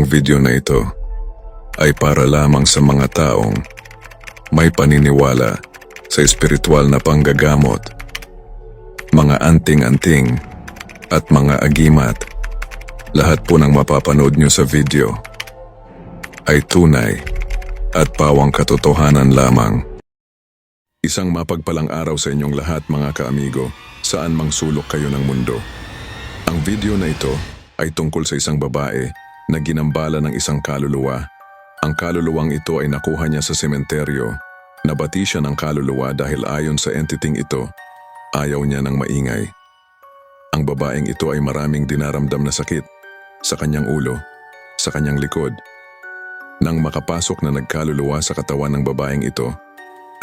Ang video na ito ay para lamang sa mga taong may paniniwala sa espiritual na panggagamot, mga anting-anting at mga agimat. Lahat po ng mapapanood nyo sa video ay tunay at pawang katotohanan lamang. Isang mapagpalang araw sa inyong lahat mga kaamigo, saan mang sulok kayo ng mundo. Ang video na ito ay tungkol sa isang babae na ginambala ng isang kaluluwa. Ang kaluluwang ito ay nakuha niya sa sementeryo. Nabati siya ng kaluluwa dahil ayon sa entiting ito, ayaw niya ng maingay. Ang babaeng ito ay maraming dinaramdam na sakit sa kanyang ulo, sa kanyang likod. Nang makapasok na nagkaluluwa sa katawan ng babaeng ito,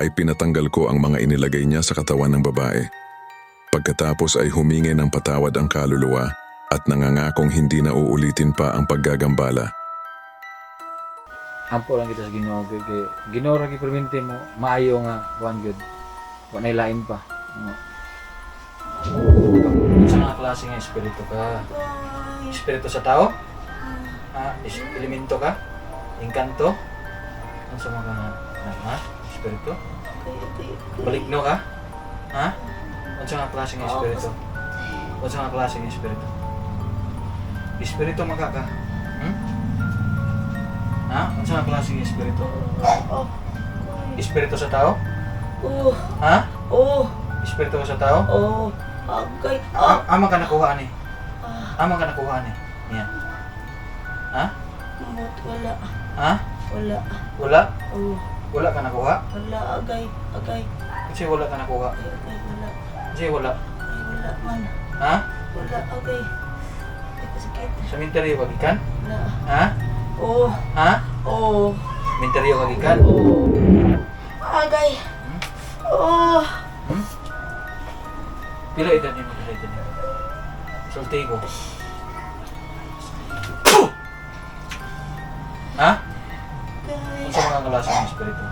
ay pinatanggal ko ang mga inilagay niya sa katawan ng babae. Pagkatapos ay humingi ng patawad ang kaluluwa at nangangakong hindi na uulitin pa ang paggagambala. Ampo lang kita sa Ginoo kay Ginoo ra gipermente mo maayo nga kuan gyud. Wa nay lain pa. Sa mga klase nga espiritu ka? Espiritu sa tao? Elemento ka? Engkanto? Ano sa mga espiritu? Baligno ka? Ano sa mga klase nga espiritu? Ano sa mga klase nga espiritu? Espiritu maka ka? Ano sa mga klase nga espiritu? Espiritu sa tao? Espiritu sa tao? Agay. Ama ka nakuha ni. Ama ka nakuha ni. Yan. Wala. Wala. Wala? Oh, Wala ka nakuha? wala. Agay. Kasi wala ka nakuha. Agay, wala. Kasi wala. Ay, wala man. Wala. Agay. Ay, kasakit. Sa minteryo kagikan? Wala. Oh. Oh. Minteryo kagikan? Oh. Agay. Oh. Pila edad niyo? Soltego. Agay. Ano sa mga klase ng espiritu?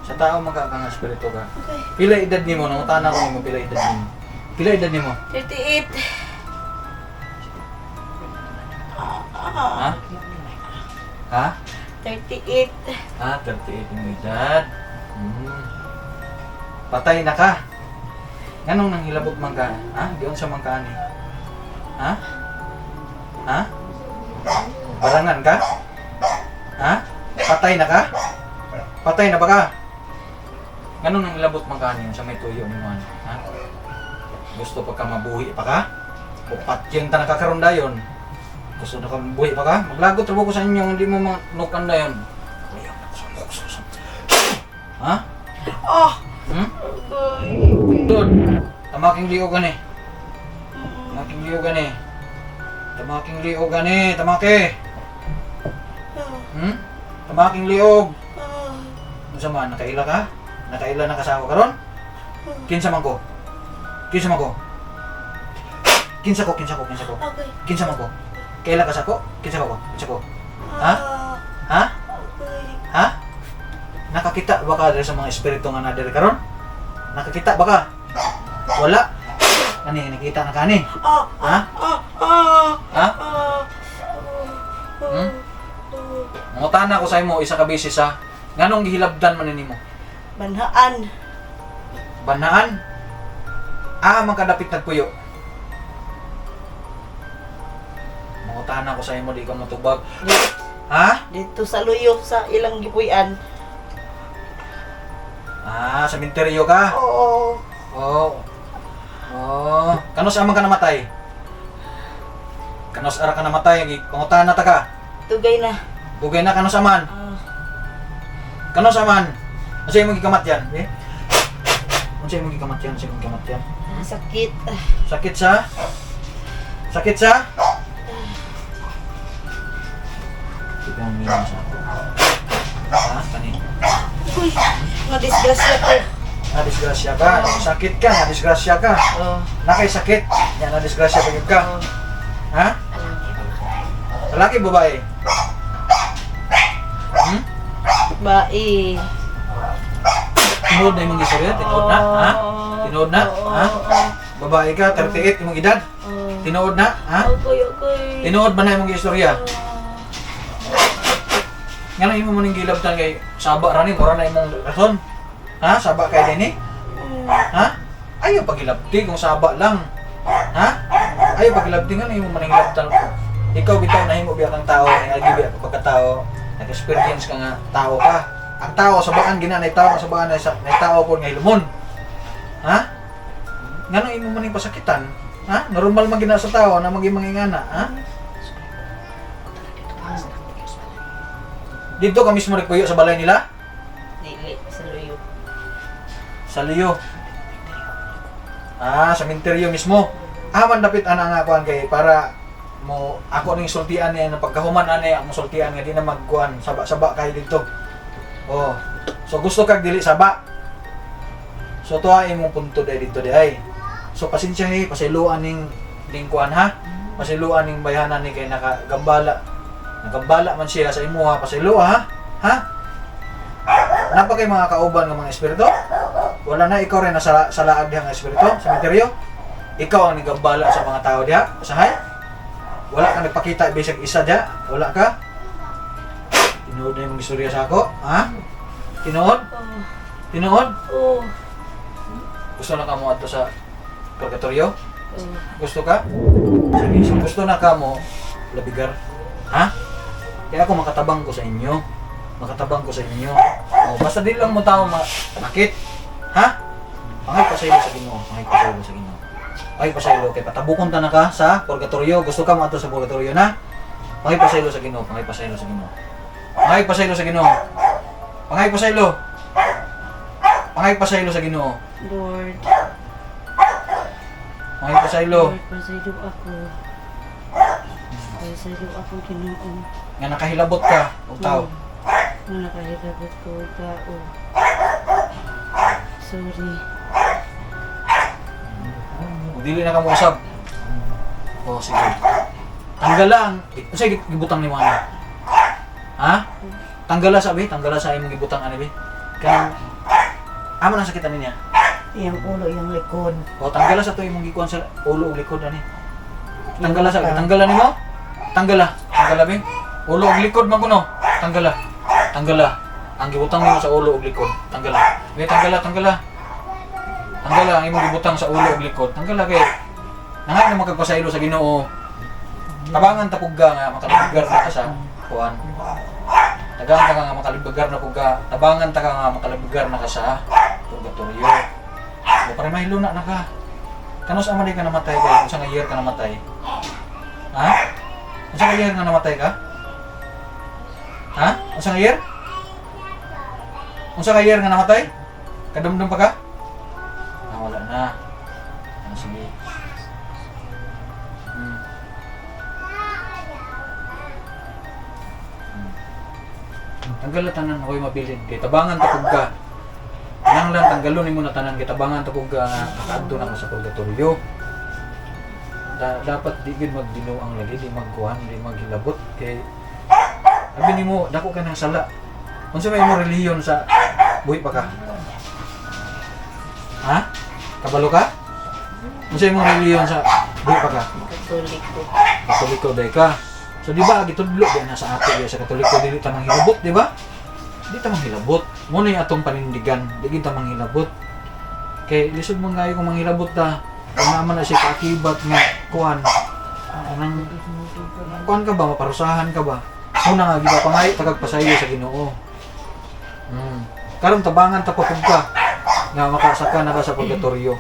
Sa tao magkakang espiritu ka. Agay. Pila edad niyo? Nangutana ko niyo pila edad niyo. Pila edad niyo? 38. Ha? 38. 38 yung edad. Patay na ka. Ganong nang hilabot man ka? Diyon sa man ka ani? Barangan ka? Patay na ka? Patay na ba ka? Ganong nang hilabot man ka ani sa may tuyo ni man? Gusto pa ka mabuhi pa ka? Upat yung ta nakakaroon dayon. Gusto na ka mabuhi pa ka? Maglagot trabaho ko sa inyo, hindi mo manukan dayon. Dod, tamaking liog gani. Tamaking liog gani. Tamaking liog gani, tamake. Tamaking liog. Ano sa man, nakaila ka? Nakaila na kasawa karon? Kinsa man ko? Kinsa man ko? Kinsa ko? Agay. Kinsa man ko? Kaila ka sa ko? Kinsa ko? Kinsa ko? Agay. Nakakita ba ka sa mga espiritu nga nadiri karon? Nakakita ba ka? Wala. Kani nakita na kani? Mangutana ko sa imo isa ka beses nganong gihilabdan man nimo? Banhaan. Banaan? Magkadapit nagpuyo. Mangutana ko sa imo di ka matubag. Dito sa luyo sa ilang gipuy-an. Sa minteryo ka? Oo. Kanos amang ka namatay? Kanos ara ka namatay? Pangutana ta ka? Tugay na. Dugay na kanos aman? Kanos aman? Unsa imong gikamat yan? Unsa imong gikamat yan? Sakit. Sakit sa? Ikaw minum sa ako. Kani? Uy, madisgrasya ko. Nadisgrasya ka? Sakit ka? Nadisgrasya ka? Nakay sakit? Yan, nadisgrasya pa ka? Lalaki, babae? Bae. Tinood na yung mga istorya? Tinood na? Tinood na? Babae ka, 38 imong edad. Tinuod na, ha? Okay. Tinuod ba na imong istorya? Nga na imo maning gilabtan kay saba ra ni, mura na imong rason. Ha? Saba kay dinhi? Ha? Ayaw pagilabti kung saba lang. Ha? Ayaw pagilabti nga na imo maning gilabtan. Ikaw bitaw na himo biya kang tao, nagagi biya ka pagkatao, nag-experience ka nga tao ka. Ang tao sabaan ginanay tao, sabaan na tao pod nga hilumon. Ha? Ngano imo maning pasakitan? Ha? Normal man gina sa tao na maging mangingana, ha? Dito ka mismo nagpuyo sa balay nila? Dili, sa luyo. Sa liyo. Ah, sa minteryo mismo. Aman dapit ana nga kuan kay para mo ako ning sultian niya na pagkahuman ani ang sultian nga di na magkuan saba kay dito. Oh. So gusto kag dili saba. So tuwa imong punto dito ay. So pasensya ni pasiluan ning kuan ha. Pasiluan ning bayanan ni kay nakagambala. Nagambala man siya sa imo ha, pasilo ha? Ha? Napa kay mga kauban ng mga espiritu? Wala na ikaw rin nasa laad diha nga espiritu sa misteryo? Ikaw ang nagambala sa mga tao diha? Usahay? Wala ka nagpakita bisag isa diha? Wala ka? Tinuod na yung istorya sa ako? Ha? Tinuod? Tinuod? Oo. Gusto na ka mo ato sa purgatorio? Gusto ka? Sige, so gusto na ka mo labigar? Ha? Kaya ako makatabang ko sa inyo. Makatabang ko sa inyo. O, basta di lang mo tao makit. Ha? Pangay pasaylo sa Ginoo. Pangay pasaylo sa Ginoo. Pangay pasaylo kay patabukon ta na ka sa purgatorio. Gusto ka maadto sa purgatorio na? Pangay pasaylo sa Ginoo. Pangay pasaylo sa Ginoo. Pangay pasaylo sa Ginoo. Pangay pasaylo. Pangay pasaylo sa Ginoo. Lord. Pangay pasaylo. Lord, pasaylo ako. Pasaylo ako, Ginoo. Nga nakahilabot ka, o tao. Nga nakahilabot ko, tao. Sorry. Kung dili na ka mo usab. O, sige. Tanggal lang. Sige, gibutang ni mo ano. Ha? Tanggala sabi, tanggala sa imong gibutang ano bi. Kaya amo nang sakitan niya. Yung ulo, yung likod. O tanggala sa to imong gikuan sa ulo ug likod ani. Tanggala sa tanggalan nimo? Tanggala. Tanggala bi. Ulo ug likod man kuno. Tanggala. Tanggala. Ang gibutang nimo sa ulo ug likod. Tanggala. Bi tanggala, tanggala. Tanggala ang imong gibutang sa ulo ug likod. Tanggala kay nangay na magpasaylo sa Ginoo. Tabangan ta pugga nga makalibugar na ka sa kuan. Tabangan ta nga makalibugar na pugga. Tabangan ta nga makalibugar na ka sa purgatorio. O para mahilo na ka. Kanos aman ka namatay kay unsa nga year ka namatay? Ha? Unsa nga year nga namatay ka? Ha? Unsa nga year? Unsa nga year nga namatay? Kadumdum pa ka? Ah, wala na. Ah, sige. Tanggal tanan ako'y mabilin kay tabangan ta pugka. Nang lang tanggalon nimo na tanan kay tabangan ta pugka nga nakaadto na ka sa purgatorio. Dapat di gid magdinuang lagi, di magkuhan, di maghilabot kay sabi nimo dako ka nang sala. Unsa may imong relihiyon sa buhi pa ka? Ha? Kabalo ka? Unsa imong relihiyon sa buhi pa ka? Katoliko. Katoliko day ka. So di ba gitudlo di na sa ato di sa Katoliko dili ta manghilabot, di ba? Di ta manghilabot. Mo na atong panindigan, di kita manghilabot. Kay lisod mo ngayo kung manghilabot ta, kung naman na siya kakibat nga kuan. Anang kuan ka ba, maparusahan ka ba? Una nga giba pangay tagagpasayo sa Ginoo. Karon tabangan ta pagod ka nga makasaka na ka sa purgatorio.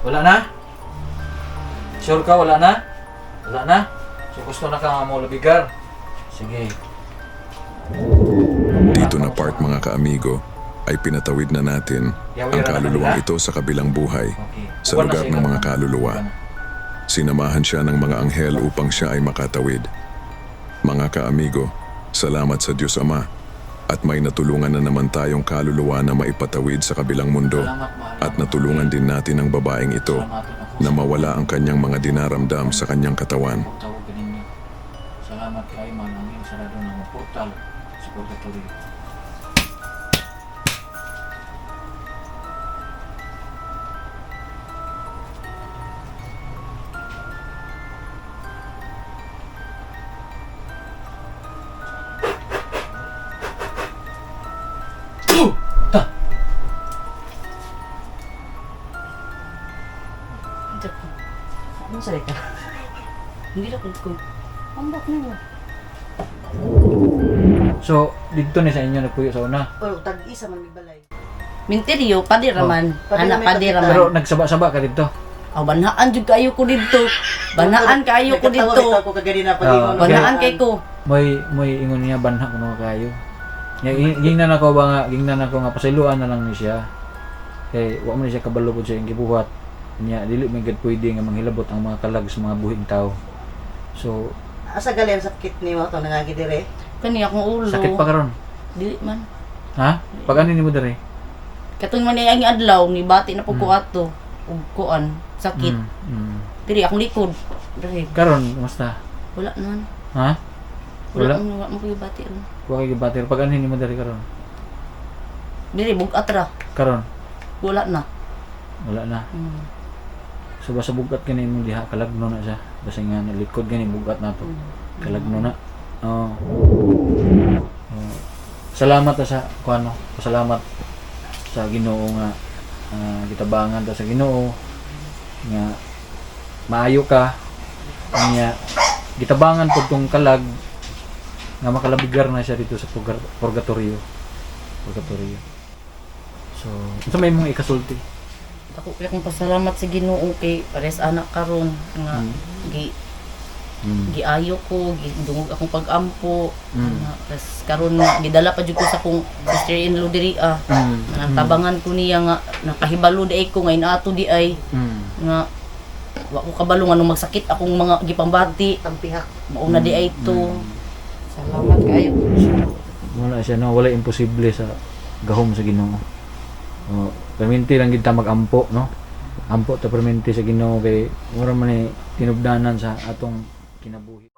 Wala na? Sure ka wala na? Wala na? So gusto na ka nga mo labigar? Sige. Dito na part mga kaamigo ay pinatawid na natin ang kaluluwang ito sa kabilang buhay Okay. sa lugar ng mga kaluluwa. Sinamahan siya ng mga anghel upang siya ay makatawid. Mga kaamigo, salamat sa Diyos Ama at may natulungan na naman tayong kaluluwa na maipatawid sa kabilang mundo Salamat, mahal. at natulungan din natin ang babaeng ito na mawala ang kanyang mga dinaramdam sa kanyang katawan. Tawag ka ninyo. Salamat kay Manangin sarado ng portal sa purgatorio. dire ka. Hindi na ko. Ambak mo. So, dito ni sa inyo nagpuyo sa una. O tag-isa man may balay. Minteriyo, padir raman. Padir Anak may padir pakita. Pero raman. nagsaba-saba ka dito. Aw banhaan jud kayo ko dito. Banhaan kayo ko dito. Nagkatawa ko kagadi na Ah, Banhaan kay ko. May ingon niya banha kuno kayo. Gingnan ako ba nga pasiluan na lang ni siya. Kay wa man siya kabalo pud siya ang gibuhat. Nya dili man gid pwede nga manghilabot ang mga kalag sa mga buhing tao. So, Asa gali ang sakit ni mo to nangagi dire? Kani akong ulo. sakit pa karon. Dili man. Ha? Pag ano nimo dere? Katong man ang adlaw ni bati na pud ko ato. Ug kuan sakit. Diri akong likod. Diri. Karon musta? Wala naman. Ha? Wala. Wala mo ko bati ron. Wa kay gibatir pag ano nimo dere karon? Diri bugat ra. Karon Wala na. wala na. Hmm. So basta bugat kani imong diha kalagno na siya. Basta nga nalikod gani bugat na to. Kalagno na. Oo. Salamat ta sa kuano. Pasalamat sa Ginoo nga gitabangan ta sa Ginoo nga maayo ka nya gitabangan pud tong kalag nga makalabigar na siya dito sa purgatorio. So, unsa may mong ikasulti? Ako kaya kong pasalamat sa Ginoo kay pares anak karon nga giayo ko, gidungog akong pag-ampo. Tas karon nga gidala pa jud ko sa akong sister-in-law diri Nang tabangan ko niya nga nakahibalo di ay ko nga inato di ay nga wa ko kabalo nga nung magsakit akong mga gipambati Tampihak. mauna di ay to. Salamat kayo. Wala siya no, wala imposible sa gahom sa Ginoo. Perminti lang gid ta mag-ampo no. Ampo ta perminti sa Ginoo kay mura man ni tinubdanan sa atong kinabuhi.